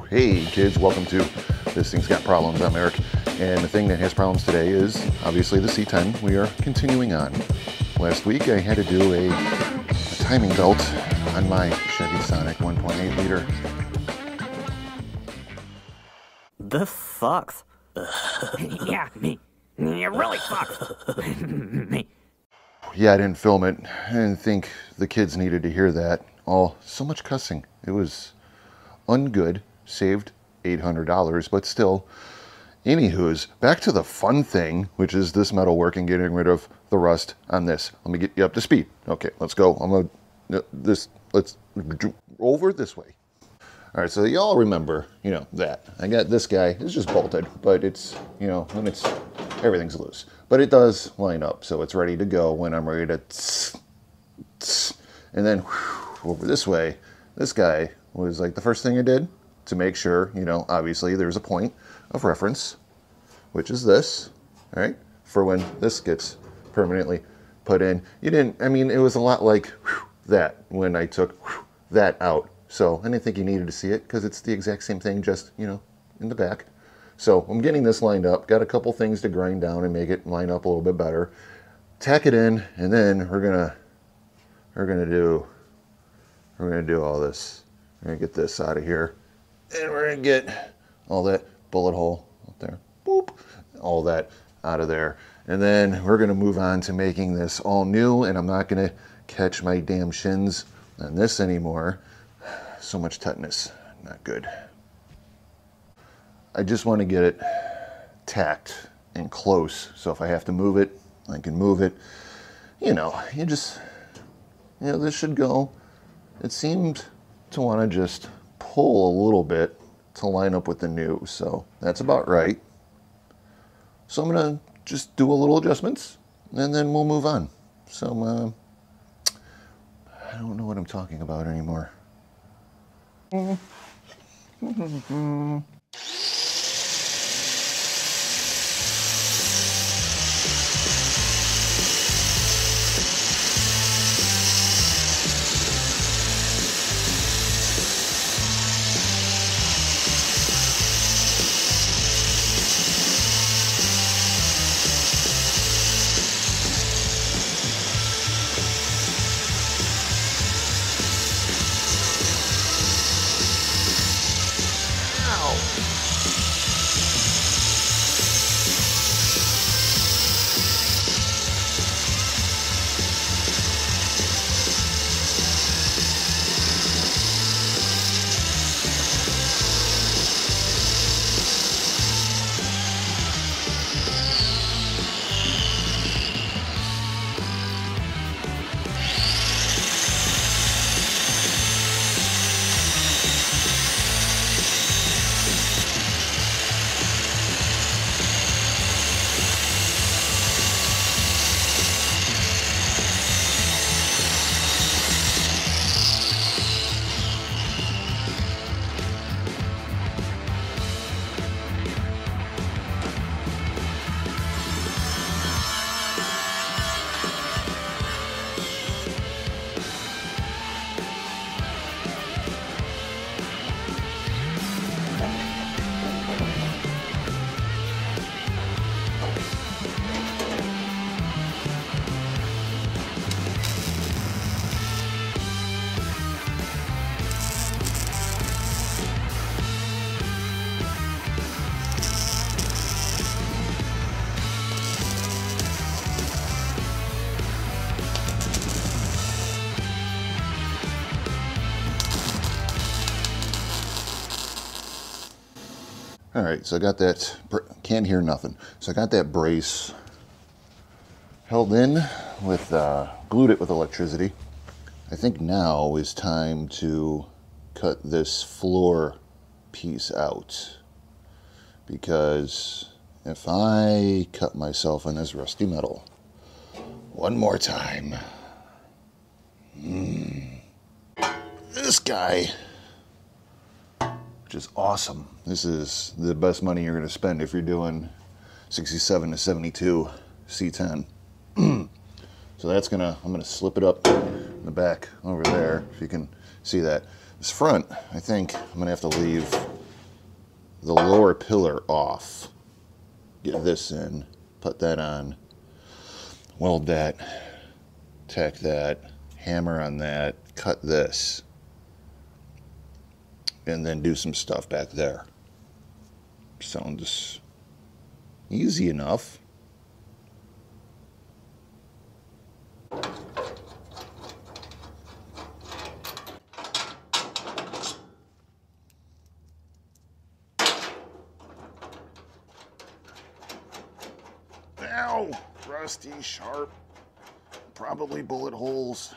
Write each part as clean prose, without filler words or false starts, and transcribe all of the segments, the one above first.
Hey kids, welcome to This Thing's Got Problems. I'm Eric, and the thing that has problems today is obviously the C-10. We are continuing on. Last week I had to do a timing belt on my Chevy Sonic 1.8 liter. This sucks. Yeah, me. It really sucks. Me. Yeah, I didn't film it. I didn't think the kids needed to hear that. So much cussing. It was ungood. Saved $800, but still. Anywho's, back to the fun thing, which is this metal work and getting rid of the rust on this. Let me get you up to speed. Okay, let's go. Let's over this way. All right, so y'all remember, that. I got this guy. It's just bolted, but it's, when everything's loose. But it does line up, so it's ready to go when I'm ready to and then over this way. This guy was like the first thing I did to make sure, obviously there's a point of reference, which is this, all right, for when this gets permanently put in. It was a lot like that when I took that out. So I didn't think you needed to see it because it's the exact same thing, just, in the back. So I'm getting this lined up, got a couple things to grind down and make it line up a little bit better. Tack it in, and then we're gonna do all this. We're gonna get this out of here. And we're gonna get all that bullet hole up there, boop, all that out of there. And then we're gonna move on to making this all new, and I'm not gonna catch my damn shins on this anymore. So much tetanus, not good. I just want to get it tacked and close, so if I have to move it, I can move it. This should go. It seemed to want to just pull a little bit to line up with the new, so that's about right. So I'm gonna just do a little adjustments and then we'll move on. So I don't know what I'm talking about anymore. All right, so I got that, can't hear nothing. So I got that brace held in with, glued it with electricity. I think now is time to cut this floor piece out, because if I cut myself in this rusty metal one more time, this guy, which is awesome. This is the best money you're going to spend if you're doing 67 to 72 C-10. So that's I'm gonna slip it up in the back over there, if you can see that. This front, I think I'm gonna have to leave the lower pillar off. Get this in, put that on, weld that, tack that, hammer on that, cut this, and then do some stuff back there. Sounds easy enough. Ow! Rusty, sharp, probably bullet holes.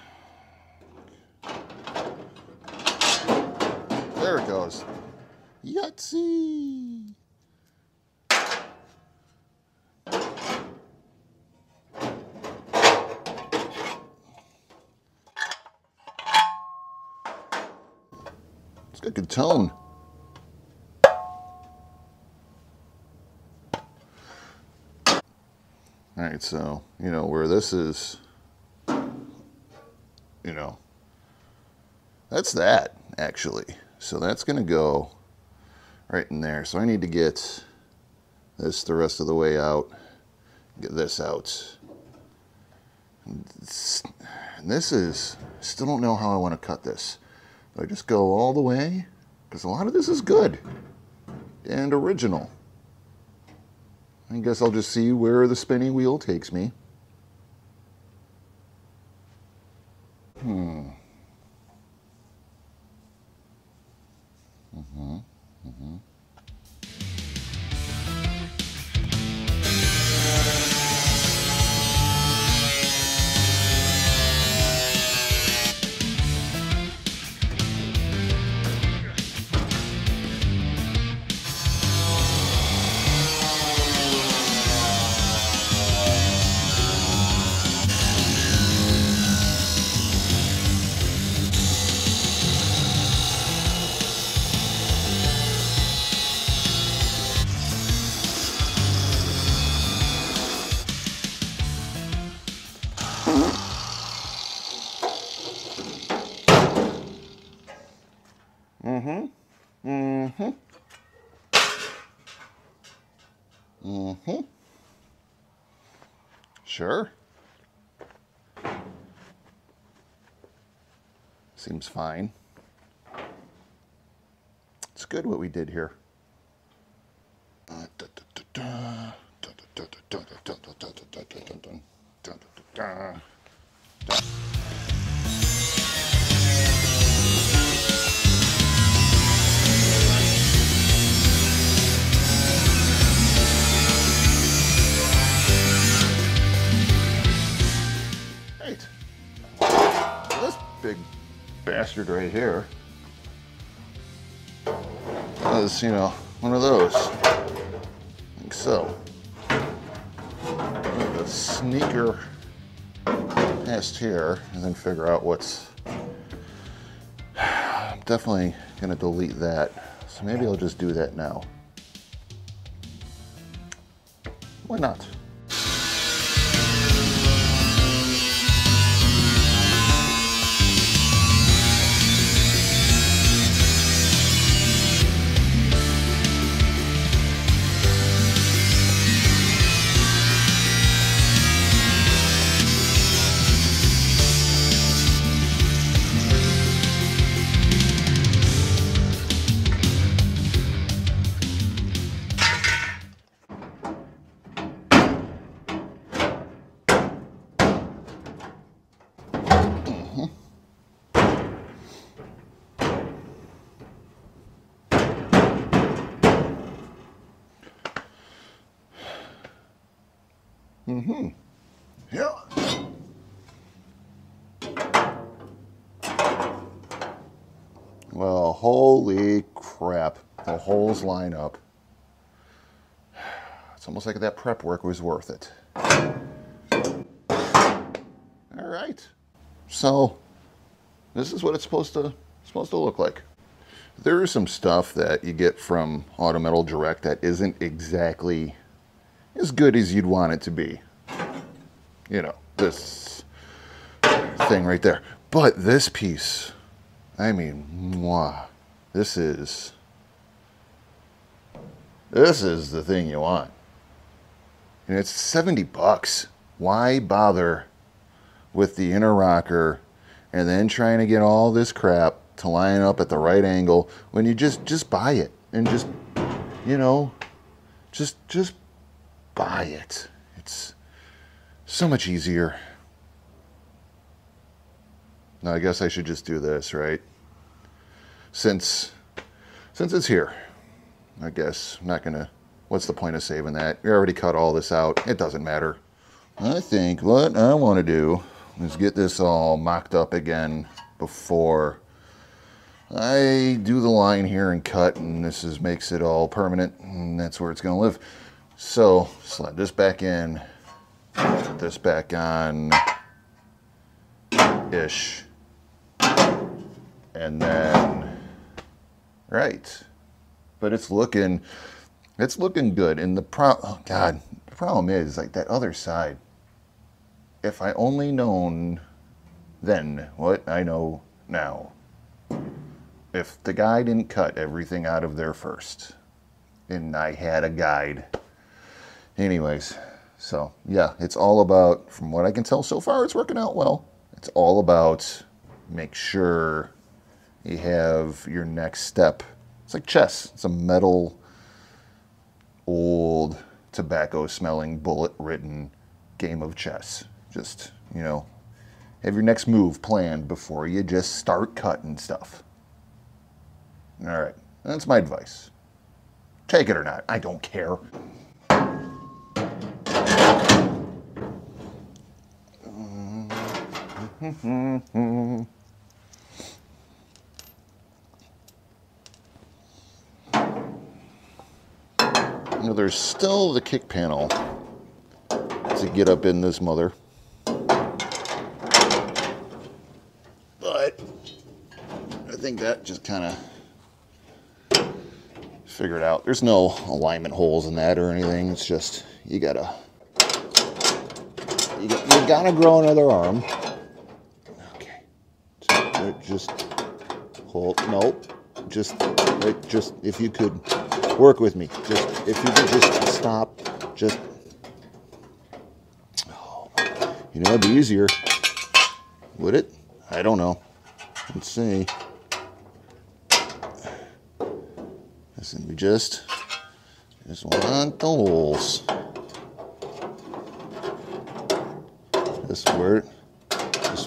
There it goes. Yahtzee! It's got good tone. All right, so, you know, where this is, you know, that's that, actually. So that's going to go right in there. So I need to get this the rest of the way out, get this out. And this is, I still don't know how I want to cut this. Do I just go all the way? Because a lot of this is good and original. I guess I'll just see where the spinning wheel takes me. Sure. Seems fine. It's good what we did here. Right. This big bastard right here is, you know, one of those. Like so. The sneaker past here and then figure out what's. I'm definitely going to delete that. So maybe I'll just do that now. Why not? Yeah. Well, holy crap. The holes line up. It's almost like that prep work was worth it. All right. So, this is what it's supposed to look like. There is some stuff that you get from Auto Metal Direct that isn't exactly as good as you'd want it to be. You know, this thing right there. But this piece, I mean, mwah, this is This is the thing you want. And it's 70 bucks. Why bother with the inner rocker and then trying to get all this crap to line up at the right angle when you just buy it and just, you know, just buy it. It's so much easier. Now I guess I should just do this, right? Since it's here. I guess I'm not gonna, what's the point of saving that? We already cut all this out. It doesn't matter. I think what I want to do is get this all mocked up again before I do the line here and cut, and this makes it all permanent, and that's where it's gonna live. So slide this back in, put this back on ish, and then right. But it's looking good. And the problem is like that other side. If I only known then what I know now. If the guy didn't cut everything out of there first, and I had a guide. Anyways, so yeah, it's all about, from what I can tell so far, it's working out well. It's all about make sure you have your next step. It's like chess. It's a metal, old, tobacco-smelling, bullet-written game of chess. Just, you know, have your next move planned before you just start cutting stuff. All right, that's my advice. Take it or not, I don't care. You know, there's still the kick panel to get up in this mother. But I think that just kind of figured out. There's no alignment holes in that or anything. It's just, you gotta grow another arm. Okay. So just hold, nope. Just if you could work with me, just if you could just stop, just, oh, you know, it'd be easier, would it? I don't know. Let's see. Listen, we just want the holes. Just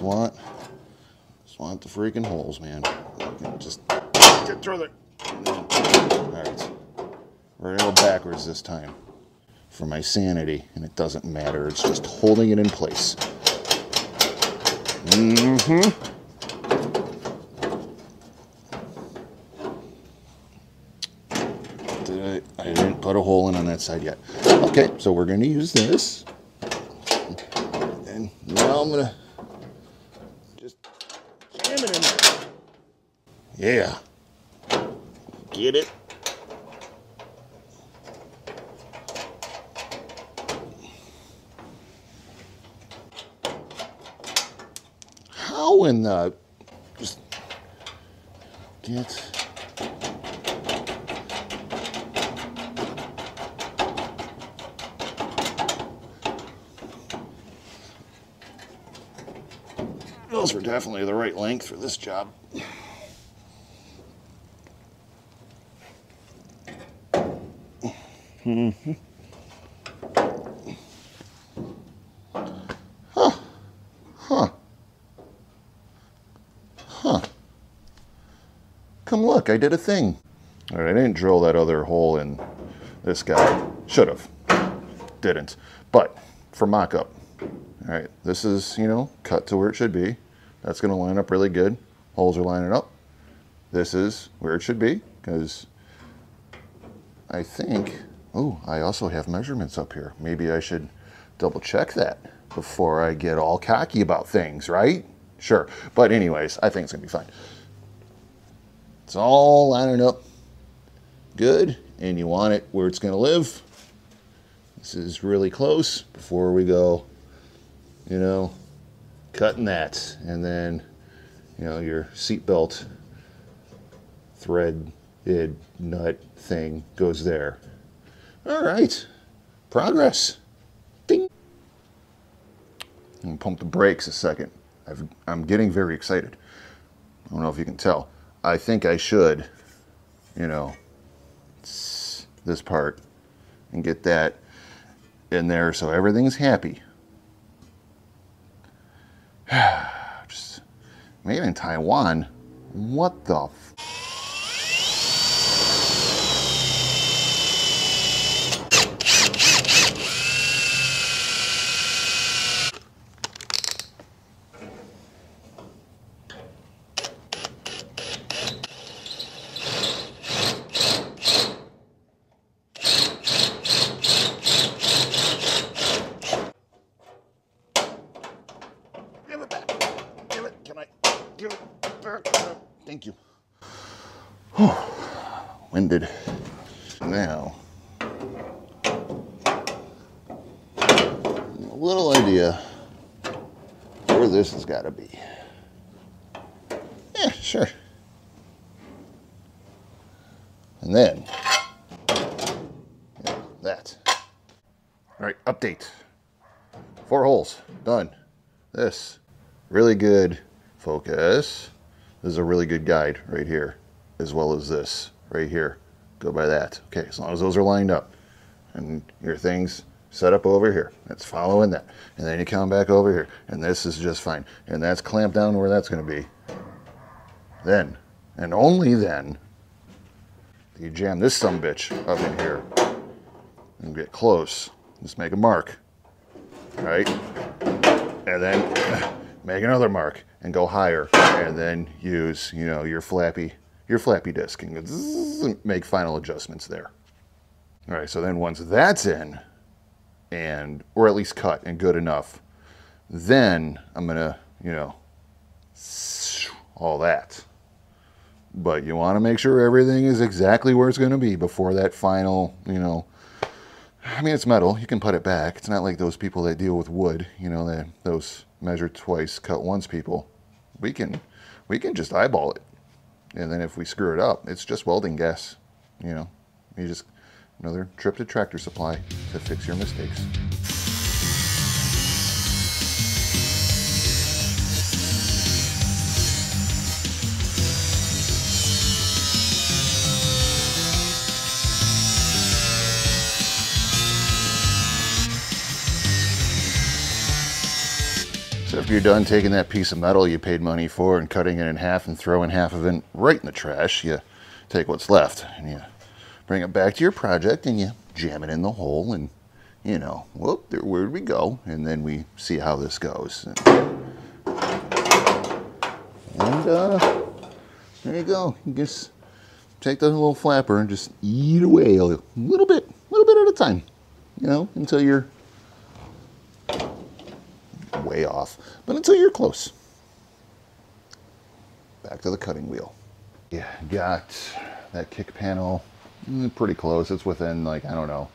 want the freaking holes, man. Just get through there. All right. We're gonna go backwards this time for my sanity, and it doesn't matter. It's just holding it in place. I didn't put a hole in on that side yet. Okay, so we're gonna use this, and now I'm gonna just jam it in there. Yeah. Get it? How in the... Just... Get... Those were definitely the right length for this job. Come look, I did a thing. All right, I didn't drill that other hole in this guy. Should have. Didn't. But for mock-up. All right, this is, you know, cut to where it should be. That's going to line up really good. Holes are lining up. This is where it should be, because I think, oh, I also have measurements up here. Maybe I should double check that before I get all cocky about things, right? Sure. But anyways, I think it's going to be fine. It's all lining up good, and you want it where it's going to live. This is really close before we go, you know, cutting that. And then, you know, your seatbelt threaded nut thing goes there. All right. Progress. Ding. I'm gonna pump the brakes a second. I'm getting very excited. I don't know if you can tell. I think I should, you know, this part and get that in there so everything's happy. Just made in Taiwan. What the Give it back. Give it. Can I give it back? Thank you. Winded. Now, a little idea where this has got to be. Yeah, sure. And then, yeah, that. All right, update. 4 holes, done. This, really good focus. This is a really good guide right here, as well as this right here. Go by that. Okay, as long as those are lined up and your thing's set up over here, that's following that. And then you come back over here, and this is just fine. And that's clamped down where that's going to be. Then, and only then, you jam this sumbitch up in here and get close. Just make a mark, right? And then make another mark and go higher, and then use, you know, your flappy disc and zzz, make final adjustments there. All right, so then once that's in, and or at least cut and good enough, then I'm gonna, you know, all that. But you want to make sure everything is exactly where it's going to be before that final, you know. I mean, it's metal. You can put it back. It's not like those people that deal with wood, you know, those measure twice, cut once people. We can just eyeball it. And then if we screw it up, it's just welding gas. You know, you just, another trip to Tractor Supply to fix your mistakes. So after you're done taking that piece of metal you paid money for and cutting it in half and throwing half of it right in the trash, you take what's left and you bring it back to your project and you jam it in the hole and, you know, whoop, there, where'd we go? And then we see how this goes. And there you go. You just take the little flapper and just eat away a little bit at a time, you know, until you're way off, but until you're close. Back to the cutting wheel. Yeah, got that kick panel pretty close. It's within, like, I don't know,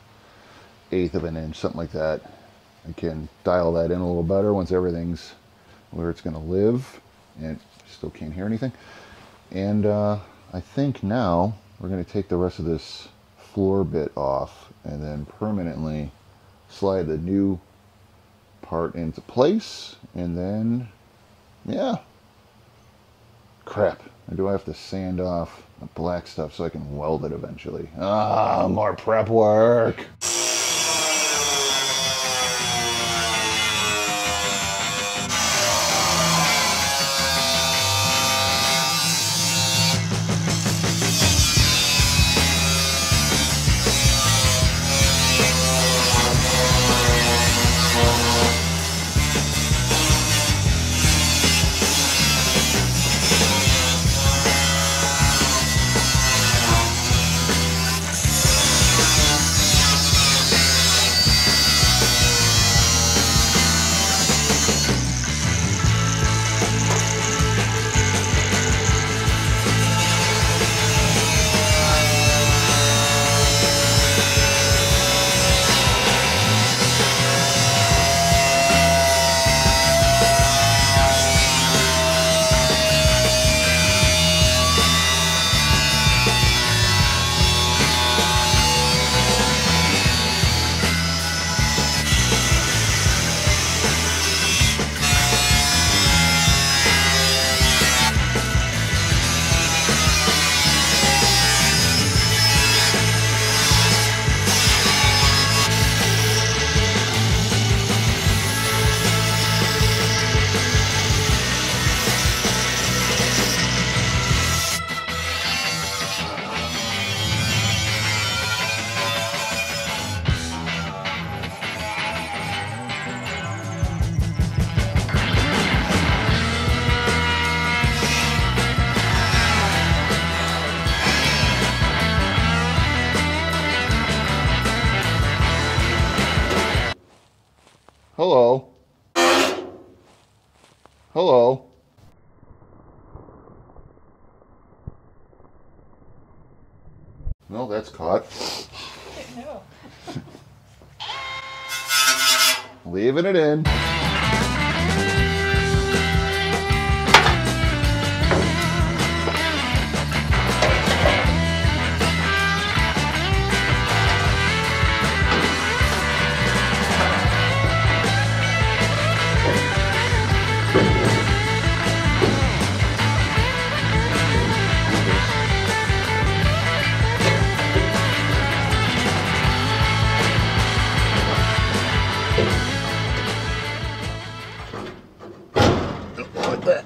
1/8 of an inch, something like that. I can dial that in a little better once everything's where it's going to live, and still can't hear anything. And I think now we're going to take the rest of this floor bit off and then permanently slide the new part into place, and then, yeah. Crap, or do I have to sand off the black stuff so I can weld it eventually? Ah, more prep work. Hello. Hello. No, that's caught. No. Leaving it in. Like that.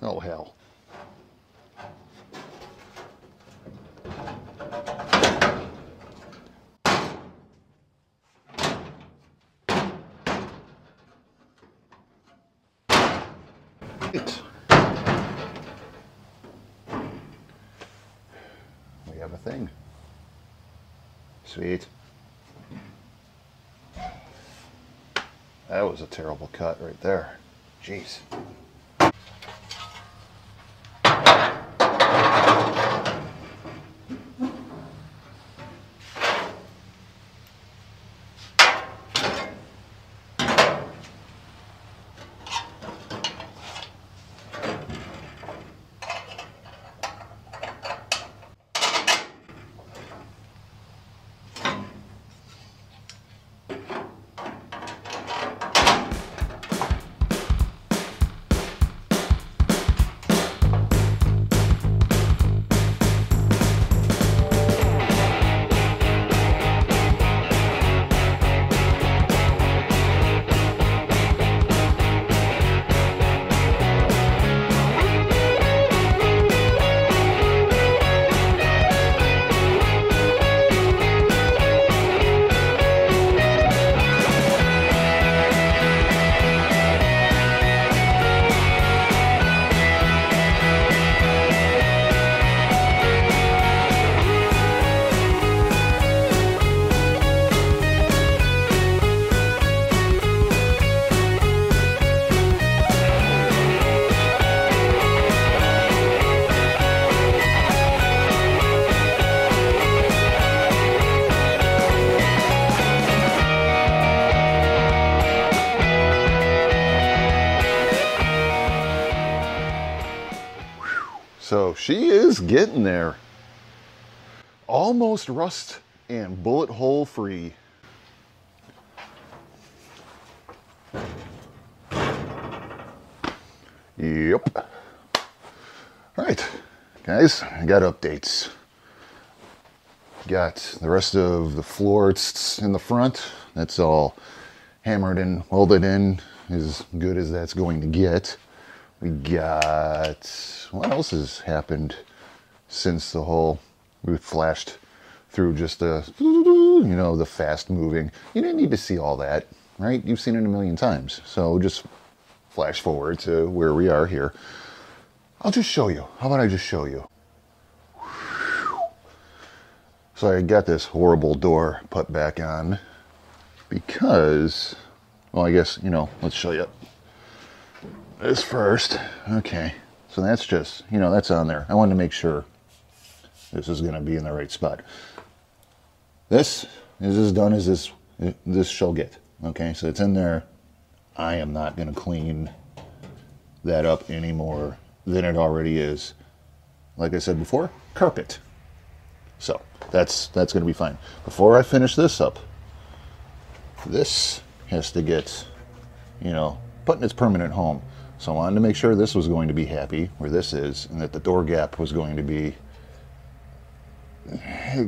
Oh, hell. We have a thing. Sweet. That was a terrible cut right there. Jeez. So she is getting there. Almost rust and bullet hole free. Yep. All right, guys, I got updates. Got the rest of the floor in the front. That's all hammered and welded in, as good as that's going to get. We got, what else has happened since the whole, we flashed through just the, you know, the fast moving. You didn't need to see all that, right? You've seen it a million times. So just flash forward to where we are here. I'll just show you. How about I just show you? So I got this horrible door put back on because, well, I guess, you know, let's show you this first. Okay, so that's just, you know, that's on there. I wanted to make sure this is going to be in the right spot. This is as done as this shall get. Okay, so it's in there. I am not going to clean that up any more than it already is. Like I said before, carpet. So that's going to be fine. Before I finish this up, this has to get, you know, put in its permanent home. So I wanted to make sure this was going to be happy where this is, and that the door gap was going to be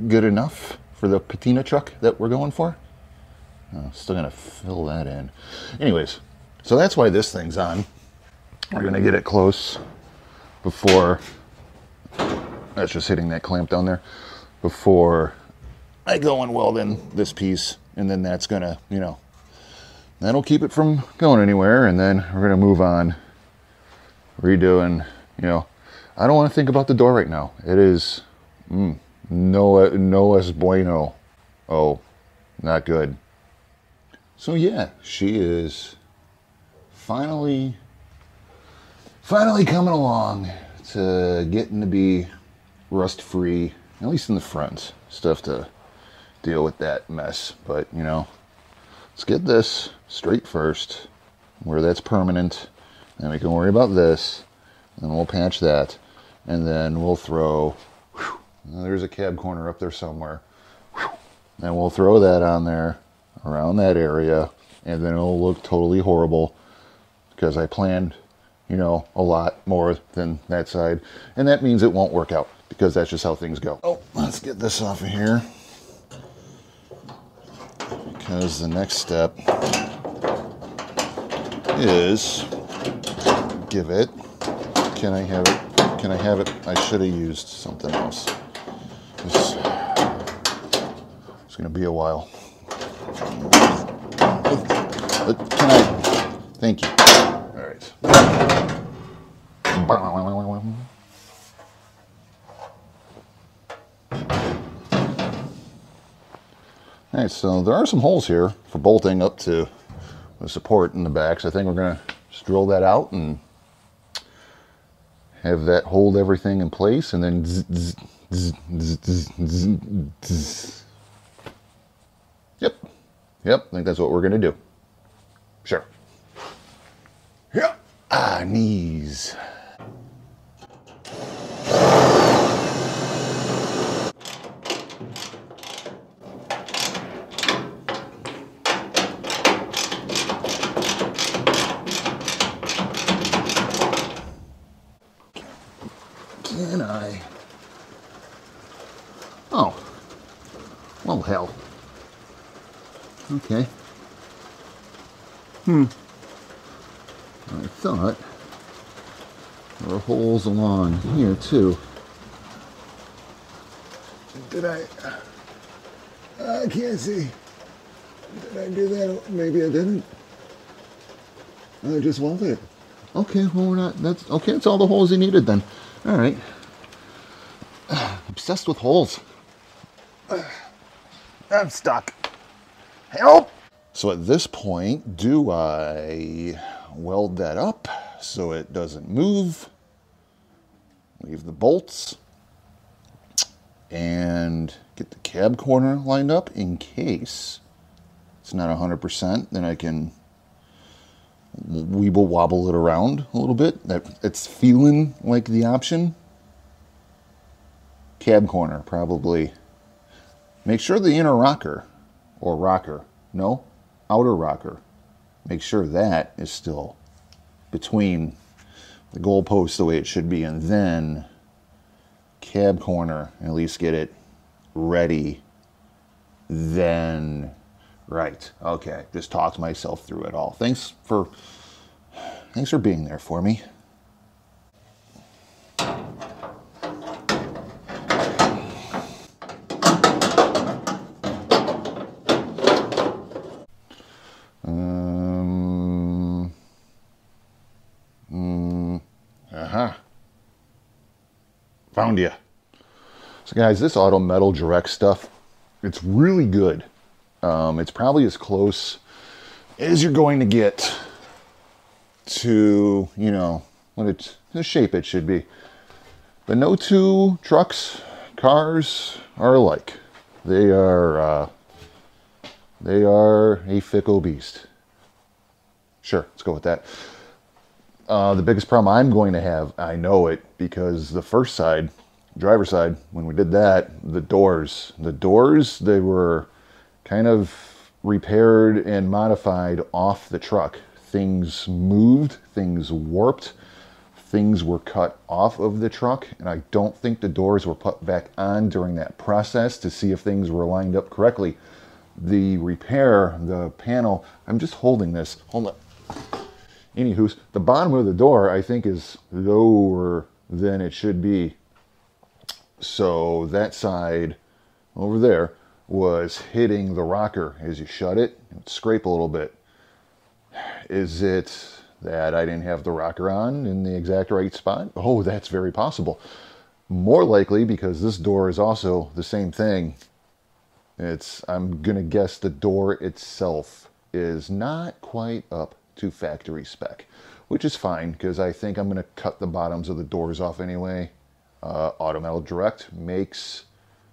good enough for the patina truck that we're going for. Still gonna fill that in. Anyways, so that's why this thing's on. We're gonna get it close before, that's just hitting that clamp down there, before I go and weld in this piece, and then that's gonna, you know, that'll keep it from going anywhere, and then we're gonna move on redoing You know, I don't want to think about the door right now. It is no es bueno. Oh, not good. So yeah, she is finally coming along to getting to be rust free, at least in the front. Still have to deal with that mess, but you know, let's get this straight first, where that's permanent, and we can worry about this, and we'll patch that, and then we'll throw, there's a cab corner up there somewhere, and we'll throw that on there, around that area, and then it'll look totally horrible, because I planned, you know, a lot more than that side, and that means it won't work out, because that's just how things go. Oh, let's get this off of here, because the next step is give it. Can I have it? Can I have it? I should have used something else. It's going to be a while. Can I? Thank you. All right. All right, so there are some holes here for bolting up to the support in the back. So I think we're going to just drill that out and have that hold everything in place, and then Yep, I think that's what we're going to do. Sure. Yep. Knees. Can I? Oh. Well, hell. Okay. I thought there were holes along here, too. Did I can't see. Did I do that? Maybe I didn't. I just welded it. Okay, well, we're not, that's, okay, that's all the holes he needed then. All right. Obsessed with holes. I'm stuck. Help! So at this point, do I weld that up so it doesn't move? Leave the bolts and get the cab corner lined up in case it's not 100%, then I can weeble wobble it around a little bit. That it's feeling like the option. Cab corner, probably. Make sure the inner rocker, or rocker, no, outer rocker, make sure that is still between the goalposts the way it should be, and then cab corner, at least get it ready, then, right, okay, just talked myself through it all. Thanks for being there for me. Found you. So guys, this auto metal direct stuff, it's really good. It's probably as close as you're going to get to, you know, what the shape it should be. But no two trucks, cars are alike. They are a fickle beast. Sure, let's go with that. The biggest problem I'm going to have, I know it, because the first side, driver's side, when we did that, the doors, they were kind of repaired and modified off the truck. Things moved, things warped, things were cut off of the truck, and I don't think the doors were put back on during that process to see if things were lined up correctly. The repair, the panel, I'm just holding this, hold up. Anywho's, the bottom of the door, I think, is lower than it should be. So that side over there was hitting the rocker as you shut it. It would scrape a little bit. Is it that I didn't have the rocker on in the exact right spot? Oh, that's very possible. More likely because this door is also the same thing. I'm gonna guess the door itself is not quite up to factory spec, which is fine because I think I'm gonna cut the bottoms of the doors off anyway. Auto Metal Direct makes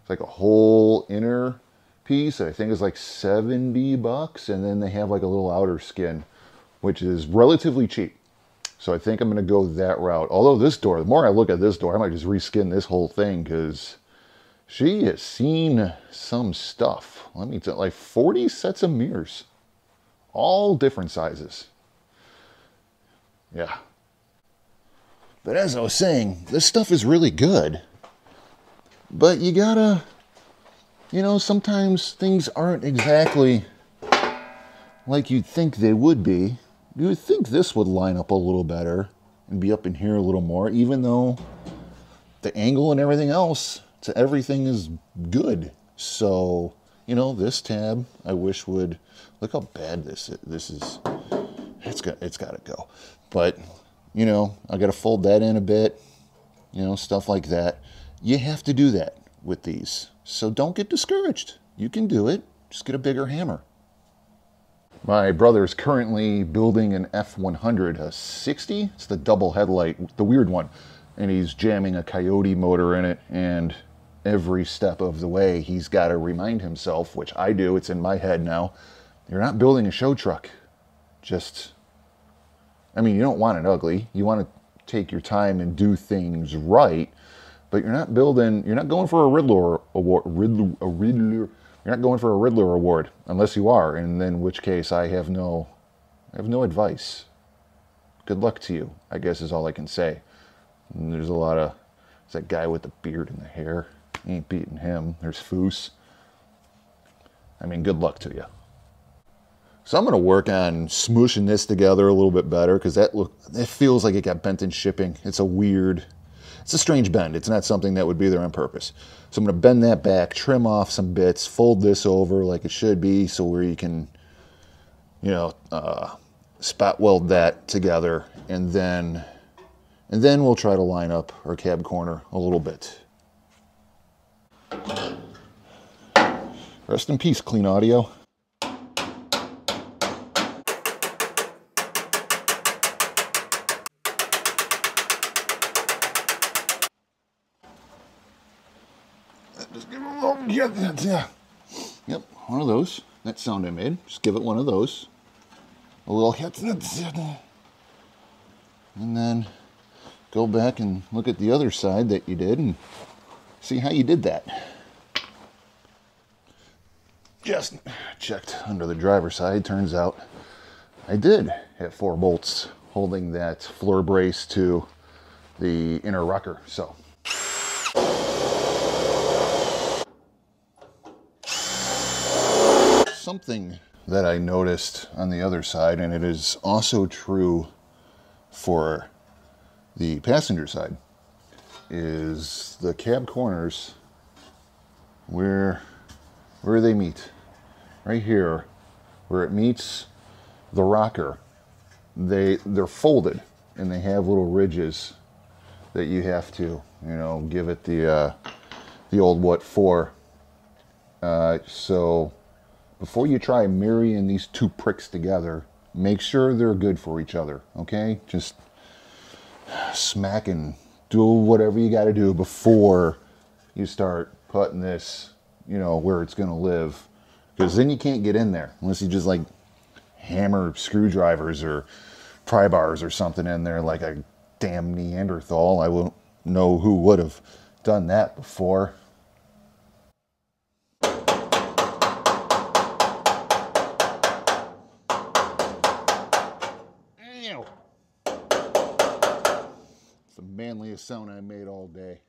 like a whole inner piece that I think is like $70, and then they have like a little outer skin, which is relatively cheap. So I think I'm gonna go that route. Although this door, the more I look at this door, I might just reskin this whole thing because she has seen some stuff. Let me tell you, like 40 sets of mirrors. All different sizes. Yeah. But as I was saying, this stuff is really good. But you gotta, sometimes things aren't exactly like you'd think they would be. You would think this would line up a little better and be up in here a little more, even though the angle and everything else to everything is good. So, this tab I wish would, look how bad this is. It's got to go. But, I got to fold that in a bit, stuff like that. You have to do that with these. So don't get discouraged. You can do it. Just get a bigger hammer. My brother is currently building an F100, a 60. It's the double headlight, the weird one. And he's jamming a Coyote motor in it, and every step of the way he's got to remind himself, which I do, it's in my head now, you're not building a show truck. You don't want it ugly. You want to take your time and do things right, but you're not going for a Riddler award. You're not going for a Riddler award unless you are, and then in which case I have no advice. Good luck to you, I guess is all I can say. And there's that guy with the beard and the hair. You ain't beating him. There's Foose. Good luck to you. So I'm going to work on smooshing this together a little bit better because it feels like it got bent in shipping. It's a strange bend. It's not something that would be there on purpose. So I'm going to bend that back, trim off some bits, fold this over like it should be so where you can, spot weld that together, and then we'll try to line up our cab corner a little bit. Rest in peace, Clean Audio. Just give it a little, yeah. Yep, one of those. That sound I made. Just give it one of those. A little hit. And then go back and look at the other side that you did and see how you did that. Just checked under the driver's side. Turns out I did have 4 bolts holding that floor brace to the inner rocker. So something that I noticed on the other side, and it is also true for the passenger side, is the cab corners where they meet. Right here, where it meets the rocker, they're folded and they have little ridges that you have to, give it the old what for. So before you try marrying these 2 pricks together, make sure they're good for each other, okay? Just smack and do whatever you got to do before you start putting this, where it's going to live. Because then you can't get in there unless you just like hammer screwdrivers or pry bars or something in there like a damn Neanderthal. I won't know who would have done that before. It's the manliest sound I made all day.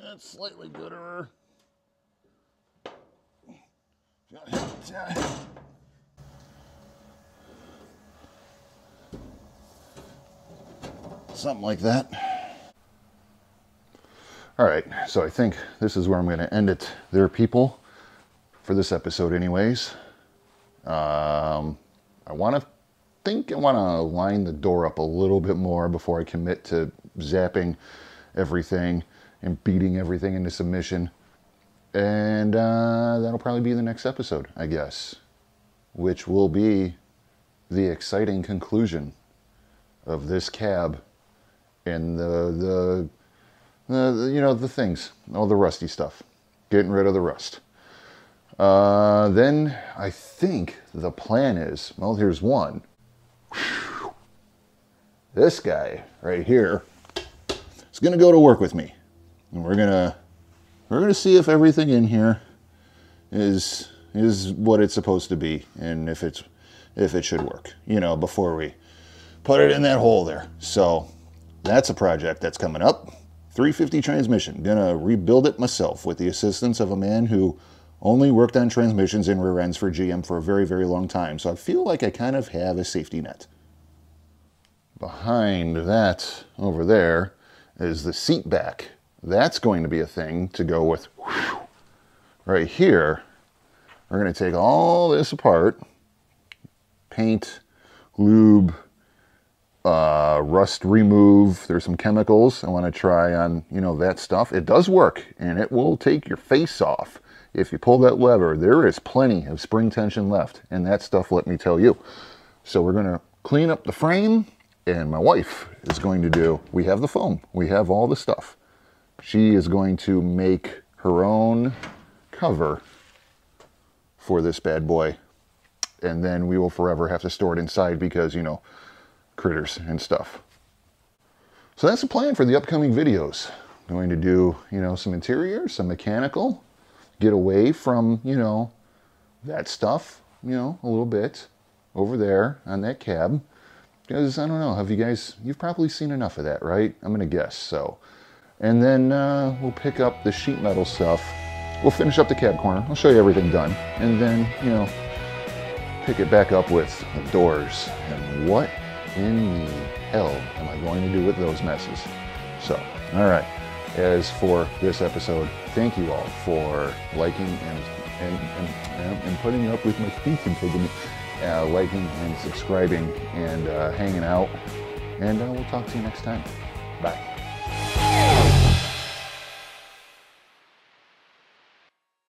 That's slightly gooder. Something like that. All right, so I think this is where I'm going to end it there, people, for this episode anyways. I want to line the door up a little bit more before I commit to zapping everything and beating everything into submission. And that'll probably be the next episode, I guess, which will be the exciting conclusion of this cab and the things, all the rusty stuff, getting rid of the rust. Then I think the plan is, well, here's one. This guy right here is going to go to work with me, and we're gonna see if everything in here is what it's supposed to be, and if it should work, before we put it in that hole there. So that's a project that's coming up. 350 transmission. Gonna rebuild it myself with the assistance of a man who only worked on transmissions and rear ends for GM for a very, very long time. So I feel like I kind of have a safety net. Behind that over there is the seat back. That's going to be a thing to go with. Right here, we're going to take all this apart. Paint, lube, rust remove. There's some chemicals I want to try on, that stuff. It does work, and it will take your face off. If you pull that lever, there is plenty of spring tension left, and that stuff, let me tell you. So we're going to clean up the frame, and my wife is going to do, we have the foam, we have all the stuff. She is going to make her own cover for this bad boy, and then we will forever have to store it inside because, critters and stuff. So that's the plan for the upcoming videos. I'm going to do, some interior, some mechanical, get away from, that stuff, a little bit over there on that cab. Because, I don't know, you've probably seen enough of that, right? I'm going to guess, so. And then we'll pick up the sheet metal stuff. We'll finish up the cab corner. I'll show you everything done. And then, pick it back up with the doors. And what in the hell am I going to do with those messes? So, all right. As for this episode, thank you all for liking and putting up with my speech impediment, liking and subscribing and hanging out. And we'll talk to you next time. Bye.